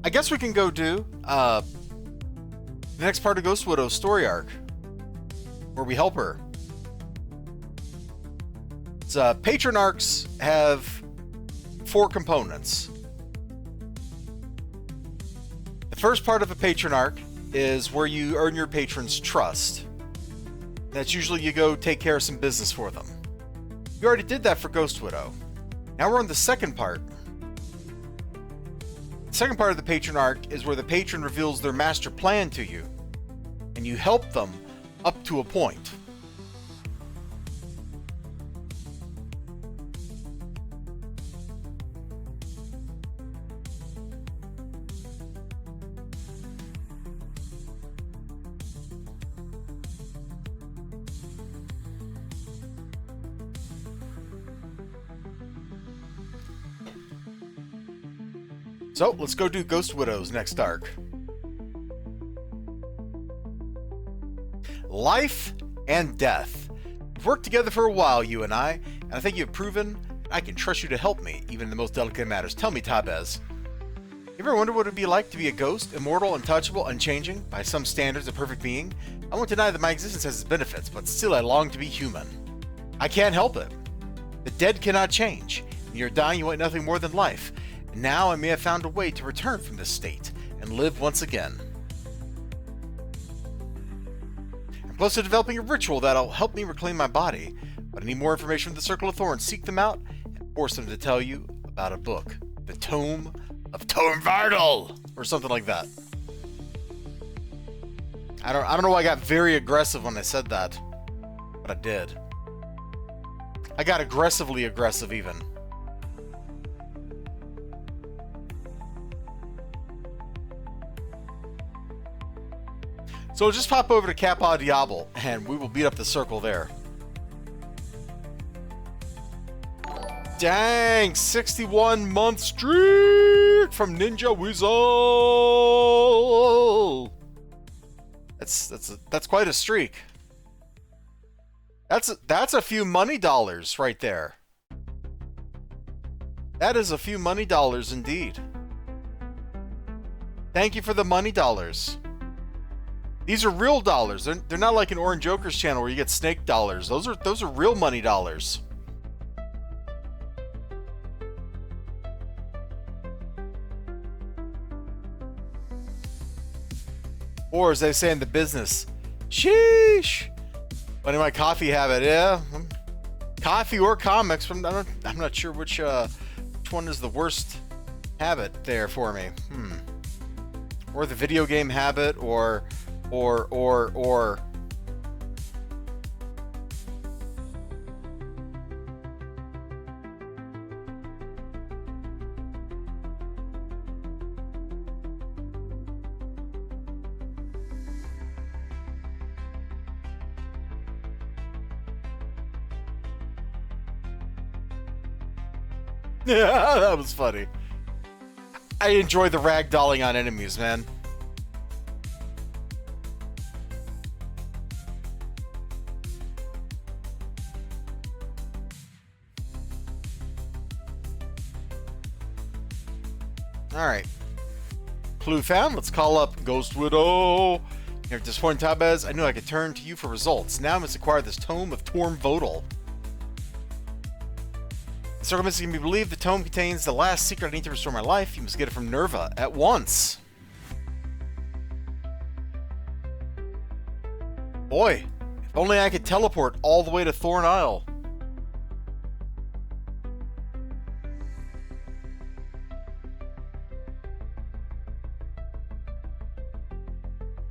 I guess we can go do the next part of Ghost Widow's story arc, where we help her. Patron arcs have 4 components. The first part of a patron arc is where you earn your patron's trust. That's usually you go take care of some business for them. You already did that for Ghost Widow. Now we're on the second part. The second part of the patron arc is where the patron reveals their master plan to you, and you help them up to a point. So, let's go do Ghost Widow's next arc. Life and death. We've worked together for a while, you and I think you've proven I can trust you to help me, even in the most delicate matters. Tell me, Tabez. You ever wonder what it would be like to be a ghost, immortal, untouchable, unchanging, by some standards a perfect being? I won't deny that my existence has its benefits, but still I long to be human. I can't help it. The dead cannot change. When you're dying, you want nothing more than life. Now I may have found a way to return from this state and live once again. I'm close to developing a ritual that'll help me reclaim my body, but I need more information from the Circle of Thorns. Seek them out and force them to tell you about a book. The Tome of Tormvardal! Or something like that. I don't know why I got very aggressive when I said that, but I did. I got aggressively aggressive even. So just pop over to Kappa Diablo, and we will beat up the circle there. Dang, 61-month streak from Ninja Weasel. That's quite a streak. That's a few money dollars right there. That is a few money dollars indeed. Thank you for the money dollars. These are real dollars. They're not like an Orange Joker's channel where you get snake dollars. Those are real money dollars. Or as they say in the business, sheesh. But in my coffee habit, yeah, coffee or comics. I'm not sure which one is the worst habit there for me. Or the video game habit, or yeah, that was funny. I enjoy the ragdolling on enemies, man. Alright. Clue found. Let's call up Ghost Widow. You're disappointed, Tabez. I knew I could turn to you for results. Now I must acquire this Tome of Tormvardal. The circumstances can be believed. The tome contains the last secret I need to restore my life. You must get it from Nerva at once. Boy, if only I could teleport all the way to Thorn Isle.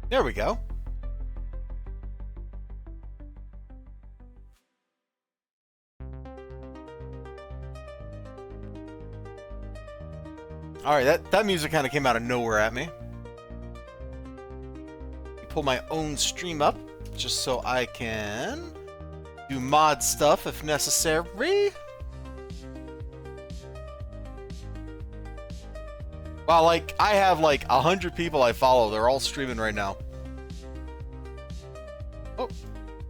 There we go. Alright, that music kind of came out of nowhere at me. Pull my own stream up, just so I can do mod stuff if necessary. Wow, like, I have like 100 people I follow. They're all streaming right now. Oh,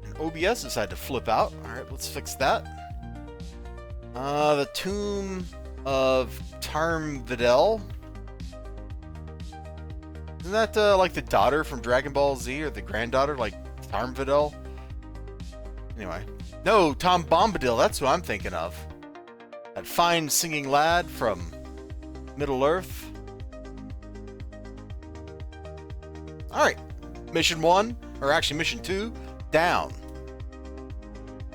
and OBS decided to flip out. Alright, let's fix that. The Tomb of Tormvardal. Isn't that like the daughter from Dragon Ball Z, or the granddaughter, like Tarmvidel? Anyway. No, Tom Bombadil, that's who I'm thinking of. That fine singing lad from Middle Earth. Alright. Mission 1, or actually Mission 2, down.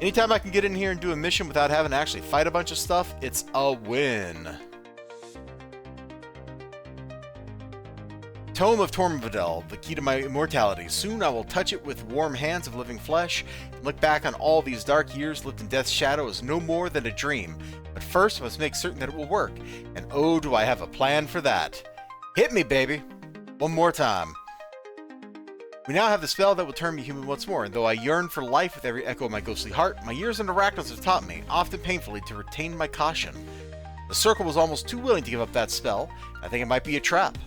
Anytime I can get in here and do a mission without having to actually fight a bunch of stuff, it's a win. Tome of Tormvidel, the key to my immortality. Soon I will touch it with warm hands of living flesh, and look back on all these dark years lived in death's shadow as no more than a dream. But first I must make certain that it will work, and oh, do I have a plan for that. Hit me, baby. One more time. We now have the spell that will turn me human once more, and though I yearn for life with every echo of my ghostly heart, my years in Arachnos have taught me, often painfully, to retain my caution. The circle was almost too willing to give up that spell. I think it might be a trap.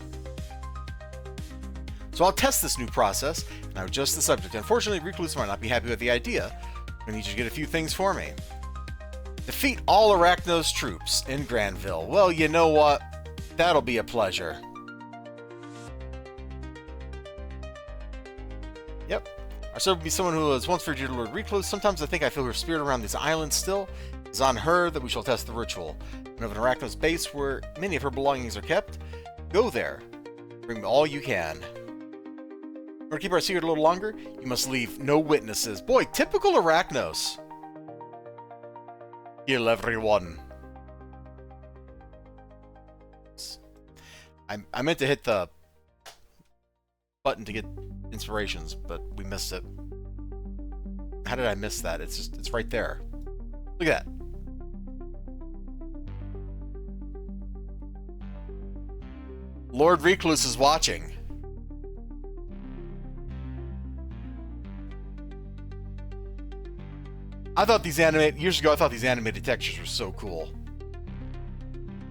So I'll test this new process, and I'll adjust the subject. Unfortunately, Recluse might not be happy with the idea. I need you to get a few things for me. Defeat all Arachnos troops in Granville. Well, you know what? That'll be a pleasure. Yep. Our servant will be someone who was once feared Lord Recluse. Sometimes I think I feel her spirit around these islands still. It's on her that we shall test the ritual. And of an Arachnos base where many of her belongings are kept. Go there. Bring me all you can. In order to keep our secret a little longer, you must leave no witnesses. Boy, typical Arachnos. Kill everyone. I meant to hit the button to get inspirations, but we missed it. How did I miss that? It's right there. Look at that. Lord Recluse is watching. Years ago, I thought these animated textures were so cool.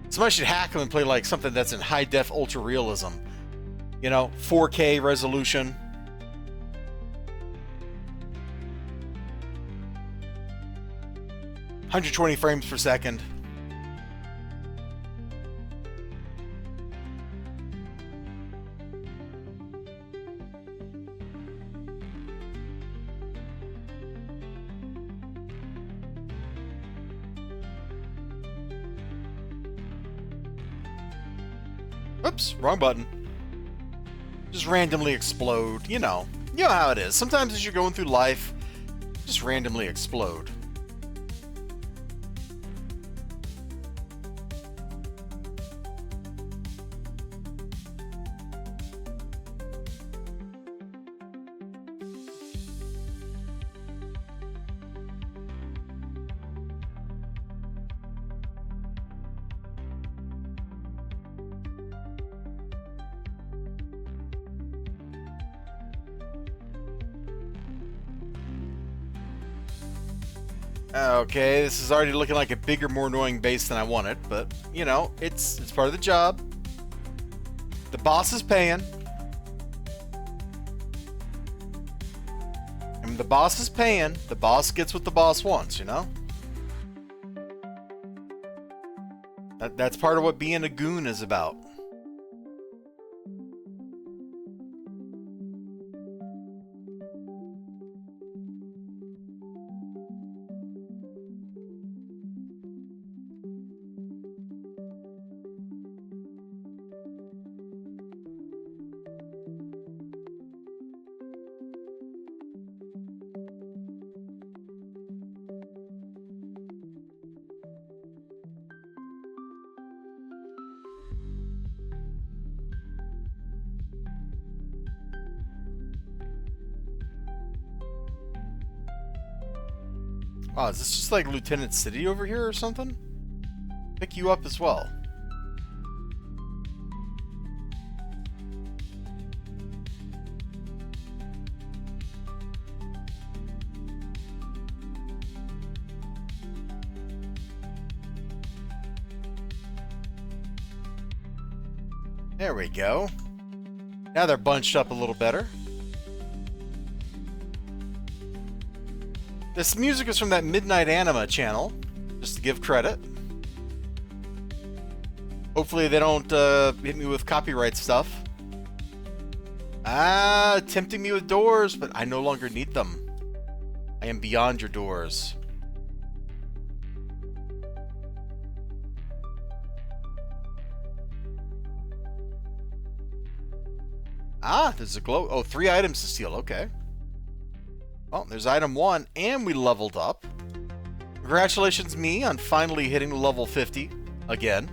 Somebody should hack them and play like something that's in high def ultra realism. You know, 4K resolution. $120 frames per second. Oops, wrong button. Just randomly explode, you know how it is. Sometimes as you're going through life, just randomly explode. Okay, this is already looking like a bigger, more annoying base than I wanted, but, you know, it's part of the job. The boss is paying. And the boss is paying. The boss gets what the boss wants, you know? That's part of what being a goon is about. Oh, is this just like Lieutenant City over here or something? Pick you up as well. There we go. Now they're bunched up a little better. This music is from that Midnight Anima channel, just to give credit. Hopefully they don't hit me with copyright stuff. Ah, tempting me with doors, but I no longer need them. I am beyond your doors. Ah, there's a glow. Oh, 3 items to steal. Okay. Well, there's item 1, and we leveled up. Congratulations, me, on finally hitting level 50 again.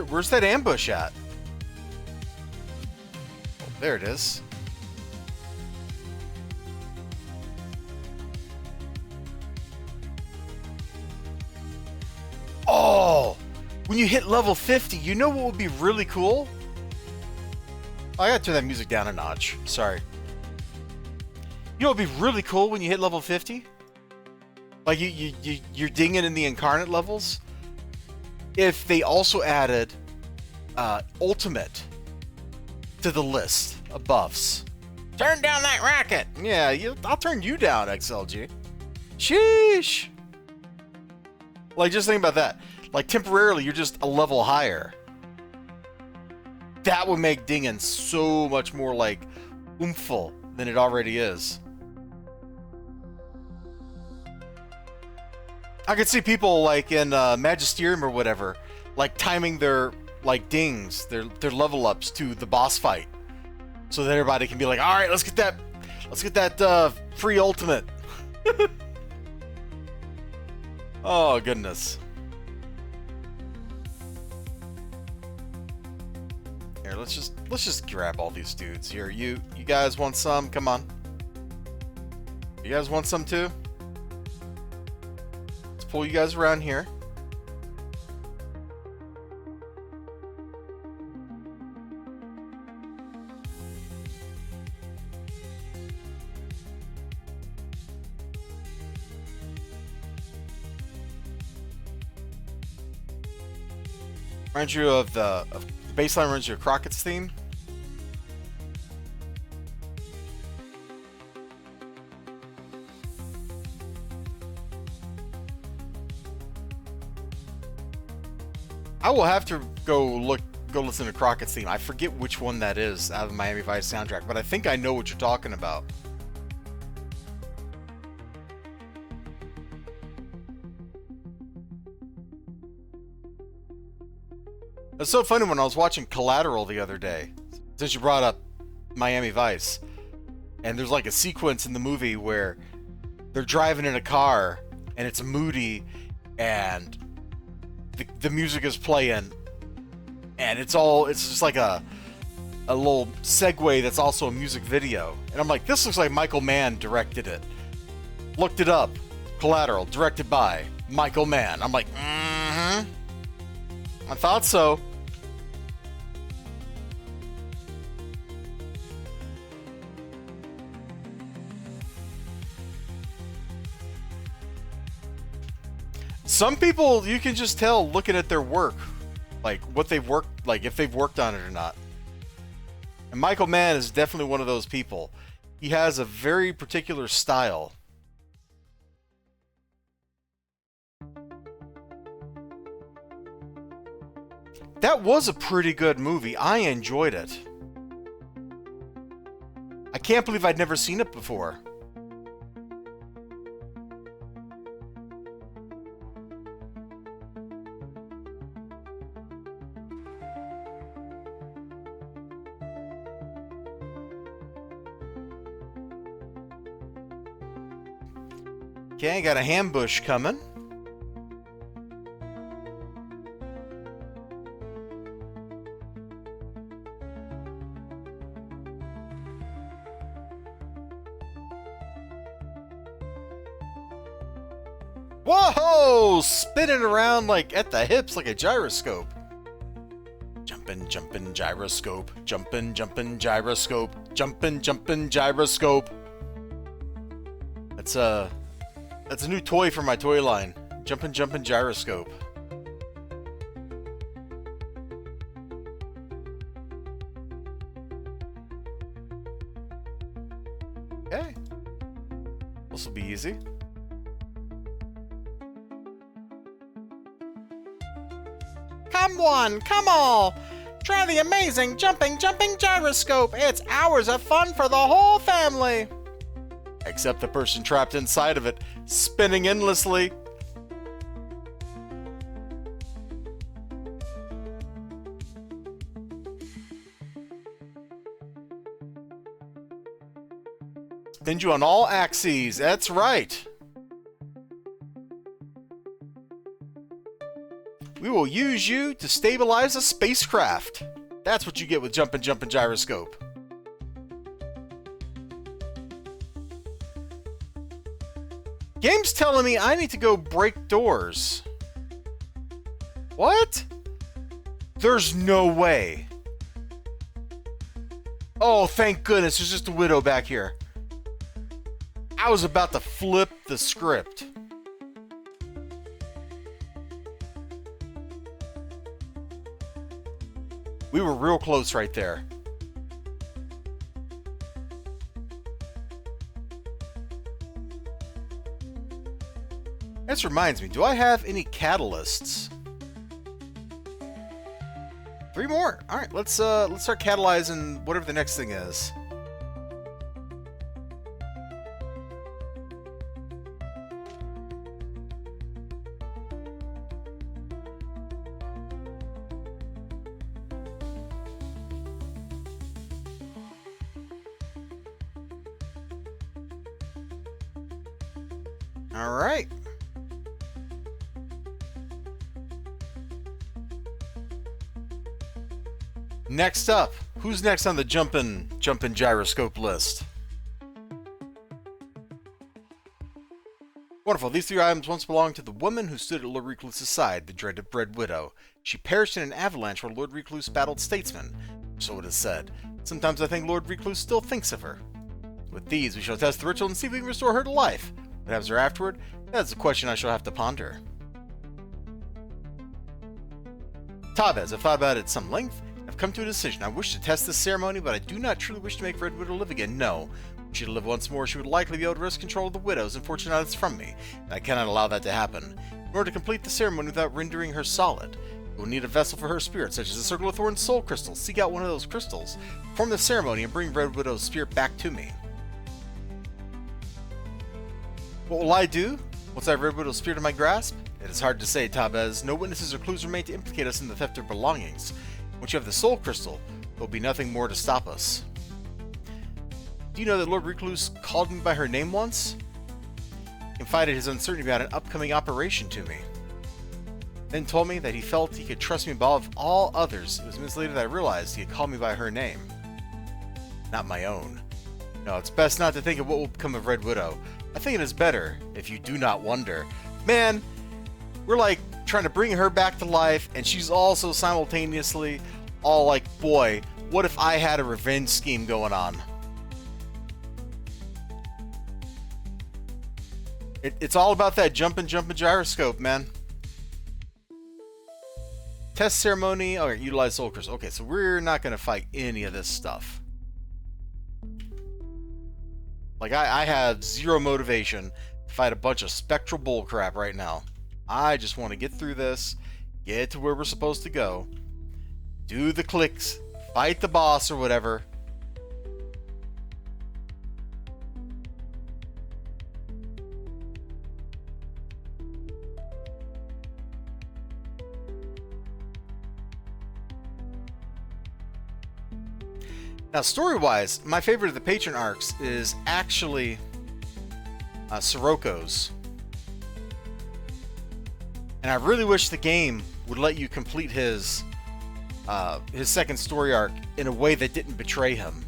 Where's that ambush at? Oh, there it is. Oh! When you hit level 50, you know what would be really cool? Oh, I gotta turn that music down a notch. Sorry. You know what would be really cool when you hit level 50? Like you're dinging in the incarnate levels? If they also added ultimate to the list of buffs. Turn down that racket! Yeah, I'll turn you down, XLG. Sheesh! Like, just think about that. Like, temporarily, you're just a level higher. That would make dinging so much more, like, oompful than it already is. I could see people, like, in Magisterium or whatever, like, timing their, like, dings, their level ups to the boss fight. So that everybody can be like, alright, let's get that free ultimate. Oh, goodness. Here, let's just grab all these dudes here. You guys want some? Come on. You guys want some too? Let's pull you guys around here. Reminds you of the baseline, reminds you of Crockett's theme. I will have to go listen to Crockett's theme. I forget which one that is out of the Miami Vice soundtrack, but I think I know what you're talking about. It's so funny when I was watching Collateral the other day, since you brought up Miami Vice, and there's like a sequence in the movie where they're driving in a car and it's moody and the music is playing and it's just like a little segue that's also a music video. And I'm like, this looks like Michael Mann directed it. Looked it up. Collateral, directed by Michael Mann. I'm like, I thought so. Some people, you can just tell looking at their work, like what they've worked, like if they've worked on it or not. And Michael Mann is definitely one of those people. He has a very particular style. That was a pretty good movie. I enjoyed it. I can't believe I'd never seen it before. Okay, got a ambush coming. Whoa! Spinning around like at the hips like a gyroscope. Jump. Jumpin', jumpin' gyroscope. Jumpin', jumpin' gyroscope. Jumpin', jumpin' gyroscope. That's a new toy for my toy line. Jumpin', jumpin' gyroscope. Okay. This will be easy. Come one, come all! Try the amazing jumping gyroscope! It's hours of fun for the whole family! Except the person trapped inside of it, spinning endlessly. Spin you on all axes, that's right! We will use you to stabilize a spacecraft. That's what you get with jumpin' gyroscope. Game's telling me I need to go break doors. What? There's no way. Oh, thank goodness, there's just a widow back here. I was about to flip the script. We were real close right there. This reminds me, do I have any catalysts? 3 more. All right, let's start catalyzing whatever the next thing is. All right. Next up, who's next on the jumpin' gyroscope list? Wonderful. These 3 items once belonged to the woman who stood at Lord Recluse's side, the dreaded Red Widow. She perished in an avalanche where Lord Recluse battled statesmen, so it is said. Sometimes I think Lord Recluse still thinks of her. With these, we shall test the ritual and see if we can restore her to life. What happens to her afterward? That's a question I shall have to ponder. Tabez, I've thought about it at some length. I've come to a decision. I wish to test this ceremony, but I do not truly wish to make Red Widow live again. No. Were she to live once more, she would likely be able to risk control of the widows and fortunatus from me, and I cannot allow that to happen. In order to complete the ceremony without rendering her solid, we will need a vessel for her spirit, such as a Circle of Thorns soul crystal. Seek out one of those crystals, perform the ceremony, and bring Red Widow's spirit back to me. What will I do once I have Red Widow's spirit in my grasp? It is hard to say, Tabez. No witnesses or clues remain to implicate us in the theft of belongings. Once you have the soul crystal, there will be nothing more to stop us. Do you know that Lord Recluse called me by her name once? He confided his uncertainty about an upcoming operation to me. Then told me that he felt he could trust me above all others. It was minutes later that I realized he had called me by her name. Not my own. No, it's best not to think of what will become of Red Widow. I think it is better if you do not wonder. Man, we're like trying to bring her back to life, and she's also simultaneously all like, boy, what if I had a revenge scheme going on? It's all about that jumpin' gyroscope, man. Test ceremony. Okay, utilize soul crystal. Okay, so we're not going to fight any of this stuff. Like, I have zero motivation to fight a bunch of spectral bullcrap right now. I just want to get through this, get to where we're supposed to go, do the clicks, fight the boss or whatever. Now, story-wise, my favorite of the patron arcs is actually Siroko's. And I really wish the game would let you complete his second story arc in a way that didn't betray him.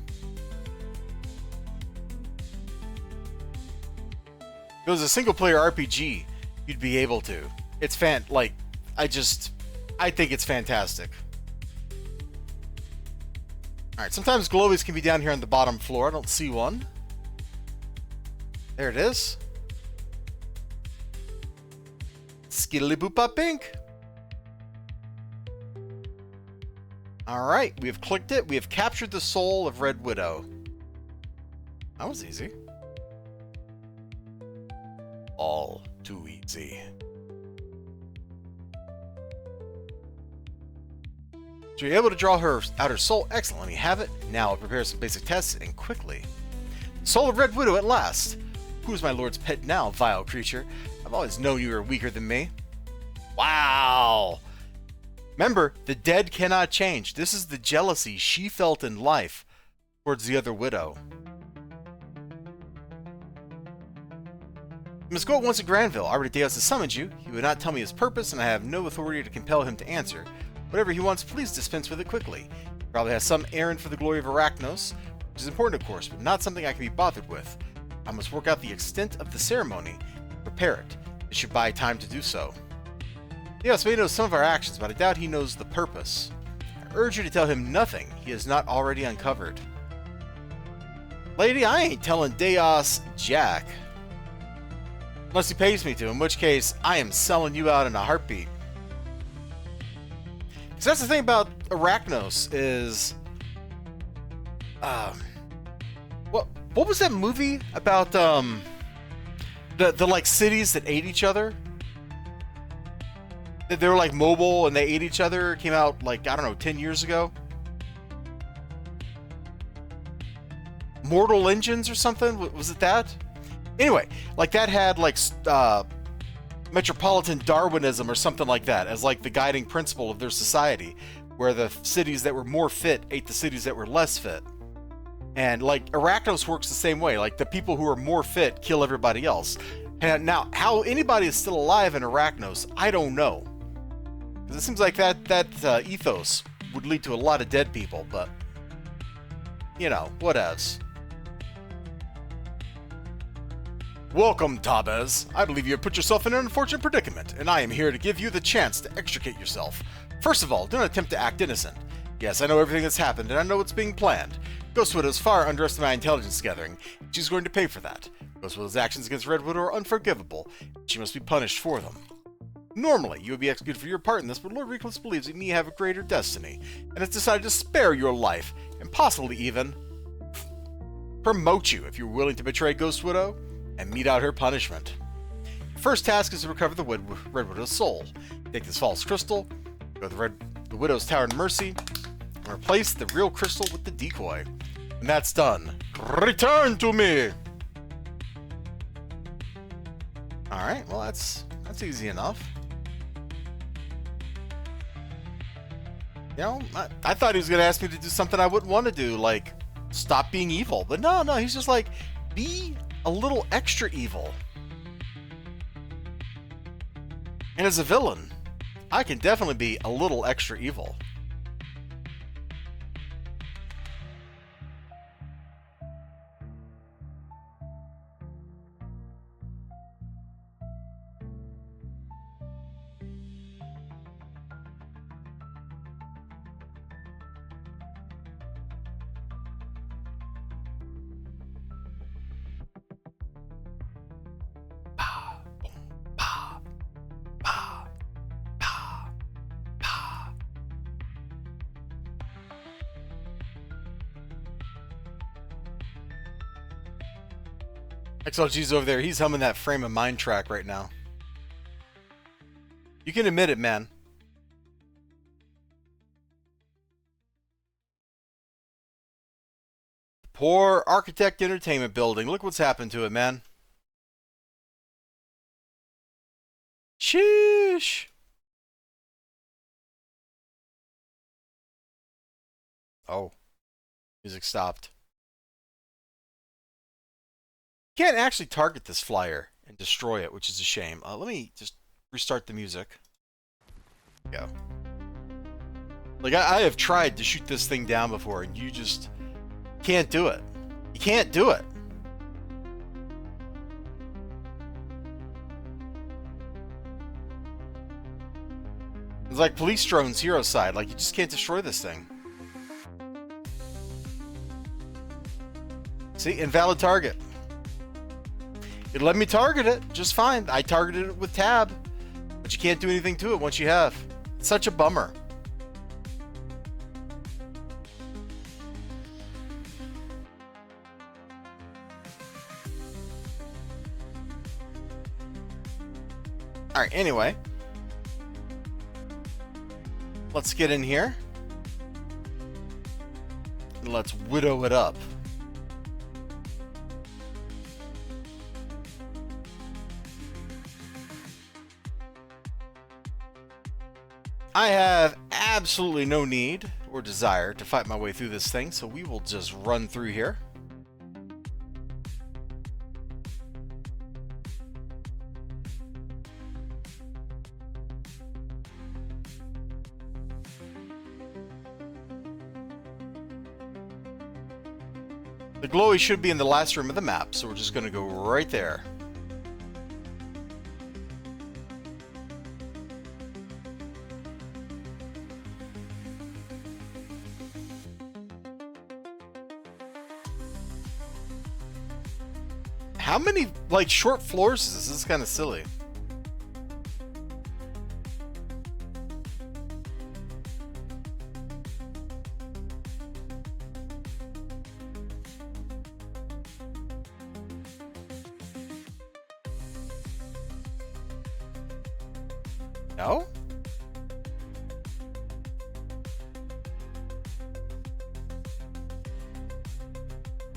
If it was a single-player RPG, you'd be able to. It's I think it's fantastic. Alright, sometimes glowies can be down here on the bottom floor. I don't see one. There it is. Skiddly boop pink. Alright, we have clicked it. We have captured the soul of Red Widow. That was easy. All too easy. So you're able to draw out her soul. Excellent. Let me have it. Now I'll prepare some basic tests and quickly. Soul of Red Widow at last. Who is my lord's pet now, vile creature? I've always known you were weaker than me. Wow. Remember, the dead cannot change. This is the jealousy she felt in life towards the other widow. You must go at once to Granville. Arbideus has summoned you. He would not tell me his purpose, and I have no authority to compel him to answer. Whatever he wants, please dispense with it quickly. He probably has some errand for the glory of Arachnos, which is important, of course, but not something I can be bothered with. I must work out the extent of the ceremony and prepare it. It should buy time to do so. Yes, he knows some of our actions, but I doubt he knows the purpose. I urge you to tell him nothing he has not already uncovered. Lady, I ain't telling Deos Jack. Unless he pays me to, in which case, I am selling you out in a heartbeat. Because that's the thing about Arachnos is... What was that movie about, the like, cities that ate each other? They were, like, mobile and they ate each other. It came out, like, I don't know, 10 years ago? Mortal Engines or something? Was it that? Anyway, like that had like metropolitan Darwinism or something like that as like the guiding principle of their society, where the cities that were more fit ate the cities that were less fit. And like Arachnos works the same way. Like the people who are more fit kill everybody else. And now, how anybody is still alive in Arachnos, I don't know. Because it seems like that ethos would lead to a lot of dead people, but you know, whatevs. Welcome, Tabez. I believe you have put yourself in an unfortunate predicament, and I am here to give you the chance to extricate yourself. First of all, do not attempt to act innocent. Yes, I know everything that's happened, and I know what's being planned. Ghostwood has far underestimated my intelligence gathering. She's going to pay for that. Ghostwood's actions against Red Widow are unforgivable. She must be punished for them. Normally, you would be executed for your part in this, but Lord Reckless believes that you have a greater destiny, and has decided to spare your life, and possibly even promote you if you're willing to betray Ghost Widow and mete out her punishment. Your first task is to recover the Red Widow's soul. Take this false crystal, go to the Widow's Tower in Mercy, and replace the real crystal with the decoy. And that's done. Return to me! Alright, well that's easy enough. You know, I thought he was going to ask me to do something I wouldn't want to do, like stop being evil. But no, he's just like, be a little extra evil. And as a villain, I can definitely be a little extra evil. XLG's over there. He's humming that Frame of Mind track right now. You can admit it, man. Poor Architect Entertainment Building. Look what's happened to it, man. Sheesh. Oh. Music stopped. Can't actually target this flyer and destroy it, which is a shame. Let me just restart the music. Go. Like, I have tried to shoot this thing down before, and you just can't do it. You can't do it. It's like police drones, hero side. Like, you just can't destroy this thing. See, invalid target. It let me target it just fine. I targeted it with tab, but you can't do anything to it once you have. It's such a bummer. Alright, anyway. Let's get in here. And let's widow it up. I have absolutely no need or desire to fight my way through this thing, so we will just run through here. The glowy should be in the last room of the map, so we're just going to go right there. How many, like, short floors is this? This is kind of silly. No?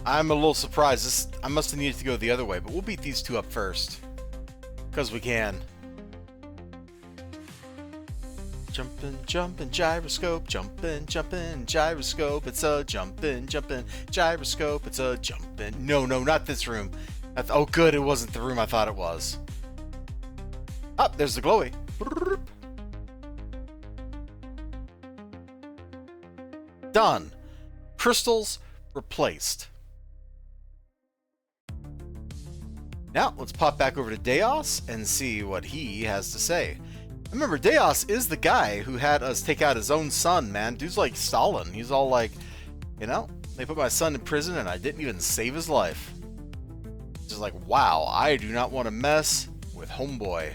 I'm a little surprised. I must have needed to go the other way, but we'll beat these two up first. Because we can. Jumpin', jumpin', gyroscope, jumpin', jumpin', gyroscope. It's a jumpin', jumpin', gyroscope. It's a jumpin'. No, not this room. Oh, good, it wasn't the room I thought it was. Oh, there's the glowy. Done. Crystals replaced. Now, let's pop back over to Deos and see what he has to say. Remember, Deos is the guy who had us take out his own son, man. Dude's like Stalin. He's all like, you know, they put my son in prison and I didn't even save his life. Just like, wow, I do not want to mess with homeboy.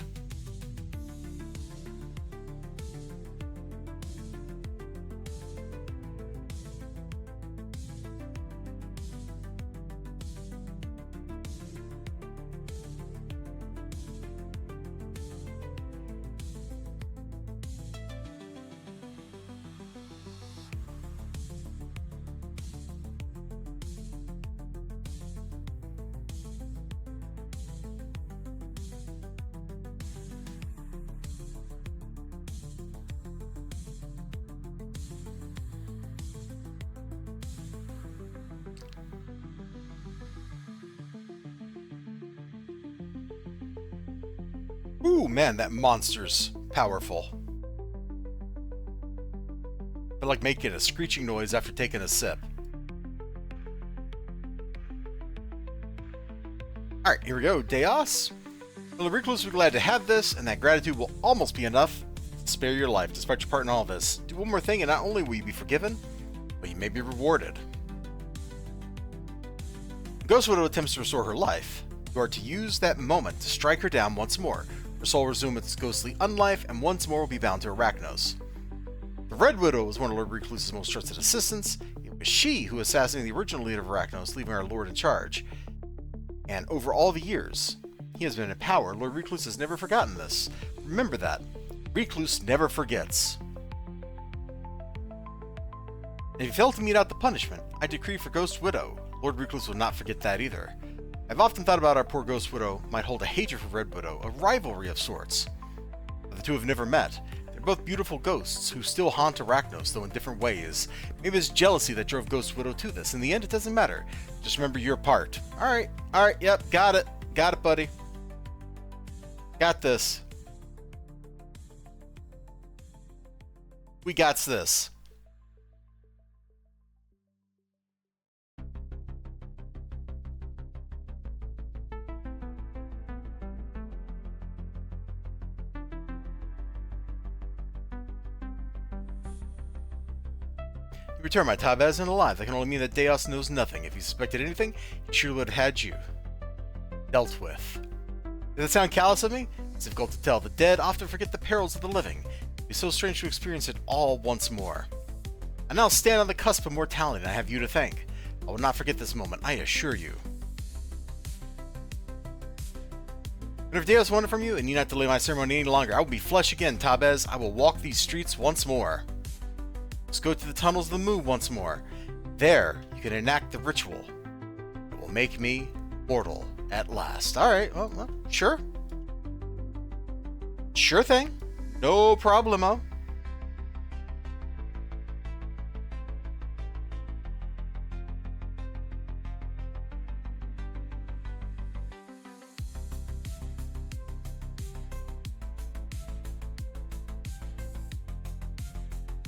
Ooh, man, that monster's powerful. I like making a screeching noise after taking a sip. Alright, here we go. Deos. Well, the recluse will be glad to have this, and that gratitude will almost be enough to spare your life, despite your part in all of this. Do one more thing, and not only will you be forgiven, but you may be rewarded. Ghost Widow attempts to restore her life. You are to use that moment to strike her down once more. Her soul will resume its ghostly unlife, and once more will be bound to Arachnos. The Red Widow was one of Lord Recluse's most trusted assistants. It was she who assassinated the original leader of Arachnos, leaving our Lord in charge. And over all the years he has been in power, Lord Recluse has never forgotten this. Remember that. Recluse never forgets. If you fail to mete out the punishment, I decree for Ghost Widow, Lord Recluse will not forget that either. I've often thought about our poor Ghost Widow might hold a hatred for Red Widow, a rivalry of sorts. But the two have never met. They're both beautiful ghosts who still haunt Arachnos, though in different ways. Maybe it's jealousy that drove Ghost Widow to this. In the end, it doesn't matter. Just remember your part. Alright, yep, got it, buddy. Got this. We got this. You return my Tabaz and alive. That can only mean that Deus knows nothing. If he suspected anything, he surely would have had you dealt with. Did that sound callous of me? It's difficult to tell. The dead often forget the perils of the living. It'd be so strange to experience it all once more. I now stand on the cusp of mortality, and I have you to thank. I will not forget this moment, I assure you. But if Deus wanted from you, and you not delay my ceremony any longer, I will be flesh again, Tabez. I will walk these streets once more. Let's go to the tunnels of the moon once more. There, you can enact the ritual. It will make me mortal at last. Alright, well, sure. Sure thing. No problemo.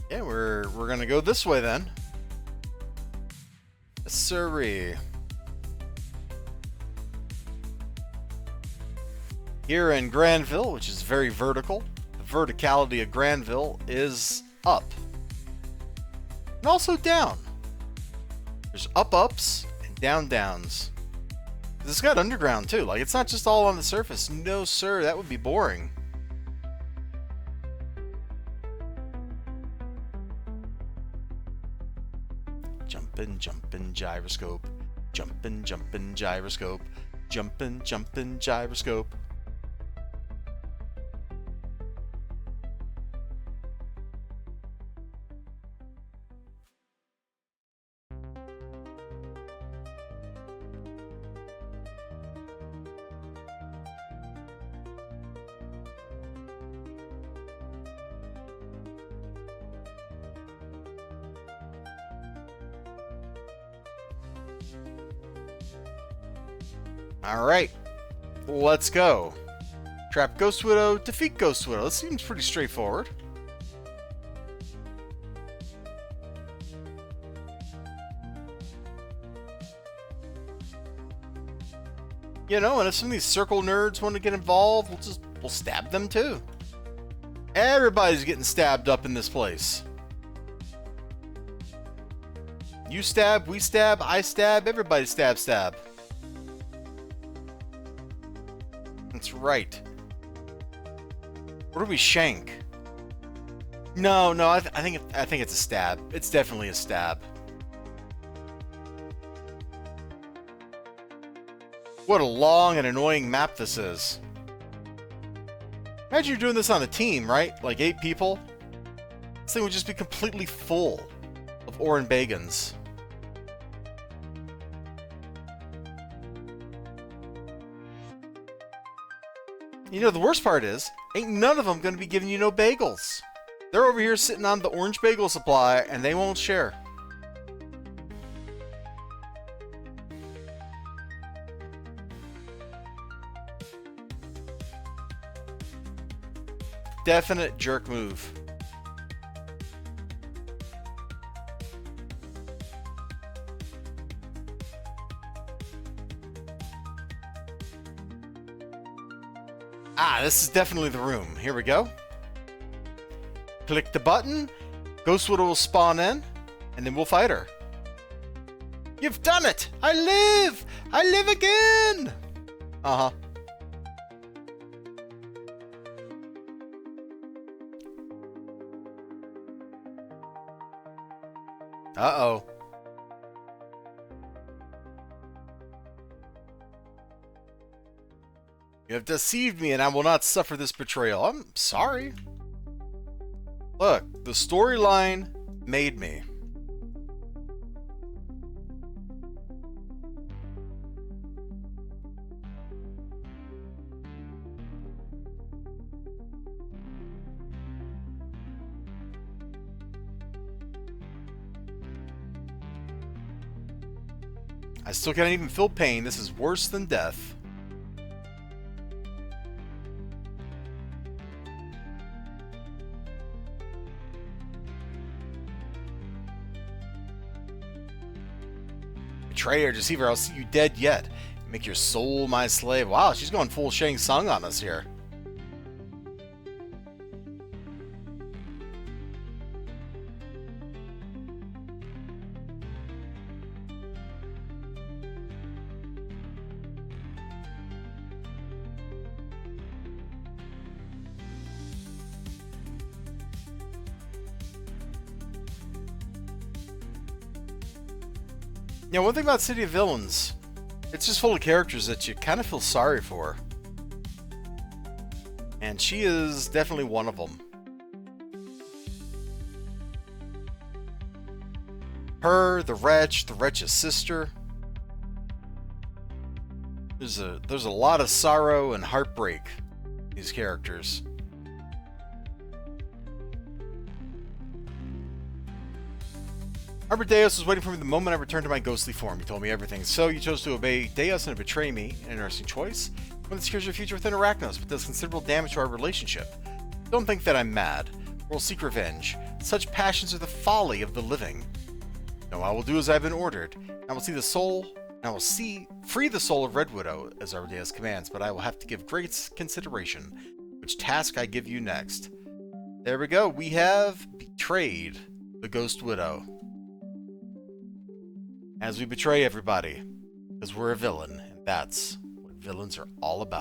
Yeah, we're gonna go this way then. Sirree. Here in Granville, which is very vertical, the verticality of Granville is up. And also down. There's up-ups and down-downs. It's got underground too, like it's not just all on the surface. No sir, that would be boring. Jumpin', gyroscope. Jumpin', gyroscope. Jumpin', gyroscope. Alright, let's go. Trap Ghost Widow, defeat Ghost Widow. This seems pretty straightforward. You know, and if some of these circle nerds want to get involved, we'll stab them too. Everybody's getting stabbed up in this place. You stab, we stab, I stab, everybody stab. That's right. What do we shank? No, I think it's a stab. It's definitely a stab. What a long and annoying map this is. Imagine you're doing this on a team, right? Like 8 people. This thing would just be completely full of Oran Bagans. You know, the worst part is, ain't none of them going to be giving you no bagels. They're over here sitting on the orange bagel supply, and they won't share. Definite jerk move. Ah, this is definitely the room. Here we go. Click the button. Ghost Widow will spawn in, and then we'll fight her. You've done it! I live! I live again! Uh-huh. Uh-oh. You have deceived me, and I will not suffer this betrayal. I'm sorry. Look, the storyline made me. I still can't even feel pain. This is worse than death. Betrayer, deceiver, I'll see you dead yet. Make your soul my slave. Wow, she's going full Shang Tsung on us here. Yeah, one thing about City of Villains, it's just full of characters that you kind of feel sorry for. And she is definitely one of them. Her, the wretch's sister. There's a lot of sorrow and heartbreak in these characters. Arbor Deus was waiting for me the moment I returned to my ghostly form. He told me everything. So you chose to obey Deus and betray me. An interesting choice. One that secures your future within Arachnos, but does considerable damage to our relationship. Don't think that I'm mad. We'll seek revenge. Such passions are the folly of the living. No, I will do as I've been ordered. I will free the soul of Red Widow, as Arbor Deus commands, but I will have to give great consideration which task I give you next. There we go. We have betrayed the Ghost Widow. As we betray everybody, because we're a villain, and that's what villains are all about.